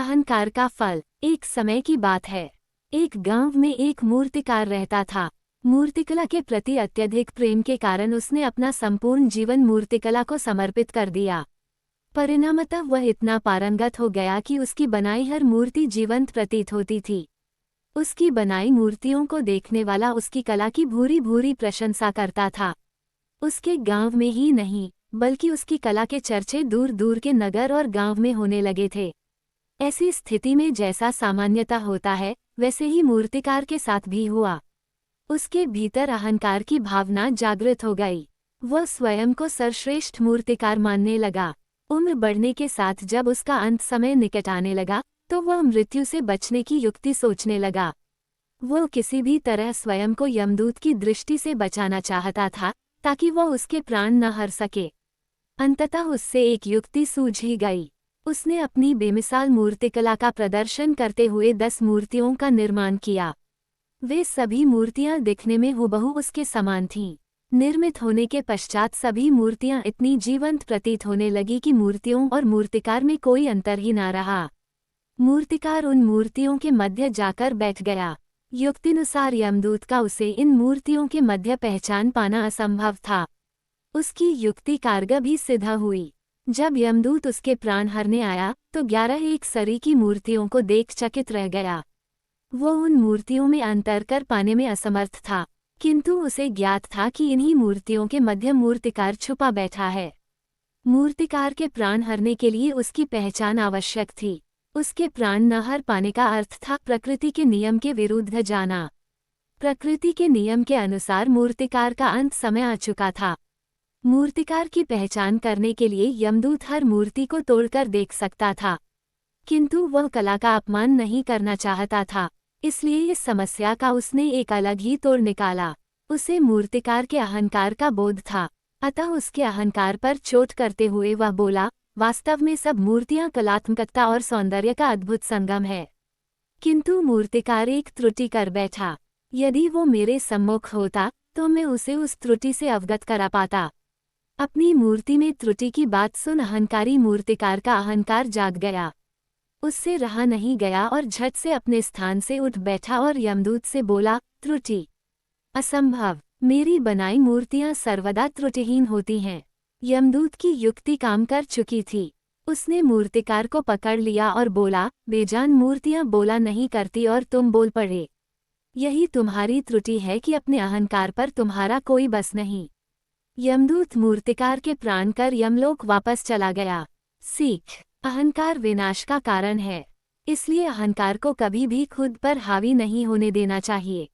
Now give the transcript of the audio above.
अहंकार का फल। एक समय की बात है। एक गांव में एक मूर्तिकार रहता था। मूर्तिकला के प्रति अत्यधिक प्रेम के कारण उसने अपना संपूर्ण जीवन मूर्तिकला को समर्पित कर दिया। परिणामतः वह इतना पारंगत हो गया कि उसकी बनाई हर मूर्ति जीवंत प्रतीत होती थी। उसकी बनाई मूर्तियों को देखने वाला उसकी कला की भूरी भूरी प्रशंसा करता था। उसके गांव में ही नहीं, बल्कि उसकी कला के चर्चे दूर दूर के नगर और गांव में होने लगे थे। ऐसी स्थिति में जैसा सामान्यतः होता है, वैसे ही मूर्तिकार के साथ भी हुआ। उसके भीतर अहंकार की भावना जागृत हो गई। वह स्वयं को सर्वश्रेष्ठ मूर्तिकार मानने लगा। उम्र बढ़ने के साथ जब उसका अंत समय निकट आने लगा, तो वह मृत्यु से बचने की युक्ति सोचने लगा। वह किसी भी तरह स्वयं को यमदूत की दृष्टि से बचाना चाहता था, ताकि वह उसके प्राण न हर सके। अंततः उससे एक युक्ति सूझ ही गई। उसने अपनी बेमिसाल मूर्तिकला का प्रदर्शन करते हुए 10 मूर्तियों का निर्माण किया। वे सभी मूर्तियां दिखने में हुबहू उसके समान थीं। निर्मित होने के पश्चात सभी मूर्तियां इतनी जीवंत प्रतीत होने लगी कि मूर्तियों और मूर्तिकार में कोई अंतर ही ना रहा। मूर्तिकार उन मूर्तियों के मध्य जाकर बैठ गया। युक्तिनुसार यमदूत का उसे इन मूर्तियों के मध्य पहचान पाना असंभव था। उसकी युक्ति कारगर भी सिद्ध हुई। जब यमदूत उसके प्राण हरने आया, तो 11 एक सरी की मूर्तियों को देख चकित रह गया। वो उन मूर्तियों में अंतर कर पाने में असमर्थ था, किंतु उसे ज्ञात था कि इन्हीं मूर्तियों के मध्य मूर्तिकार छुपा बैठा है। मूर्तिकार के प्राण हरने के लिए उसकी पहचान आवश्यक थी। उसके प्राण न हर पाने का अर्थ था प्रकृति के नियम के विरुद्ध जाना। प्रकृति के नियम के अनुसार मूर्तिकार का अंत समय आ चुका था। मूर्तिकार की पहचान करने के लिए यमदूत हर मूर्ति को तोड़कर देख सकता था, किंतु वह कला का अपमान नहीं करना चाहता था। इसलिए इस समस्या का उसने एक अलग ही तोड़ निकाला। उसे मूर्तिकार के अहंकार का बोध था, अतः उसके अहंकार पर चोट करते हुए वह बोला, वास्तव में सब मूर्तियां कलात्मकता और सौंदर्य का अद्भुत संगम है। किंतु मूर्तिकार एक त्रुटि कर बैठा। यदि वो मेरे सम्मुख होता, तो मैं उसे उस त्रुटि से अवगत करा पाता। अपनी मूर्ति में त्रुटि की बात सुन अहंकारी मूर्तिकार का अहंकार जाग गया। उससे रहा नहीं गया और झट से अपने स्थान से उठ बैठा और यमदूत से बोला, त्रुटि? असंभव। मेरी बनाई मूर्तियां सर्वदा त्रुटिहीन होती हैं। यमदूत की युक्ति काम कर चुकी थी। उसने मूर्तिकार को पकड़ लिया और बोला, बेजान मूर्तियां बोला नहीं करती और तुम बोल पड़े। यही तुम्हारी त्रुटि है कि अपने अहंकार पर तुम्हारा कोई बस नहीं। यमदूत मूर्तिकार के प्राण कर यमलोक वापस चला गया। सीख: अहंकार विनाश का कारण है, इसलिए अहंकार को कभी भी खुद पर हावी नहीं होने देना चाहिए।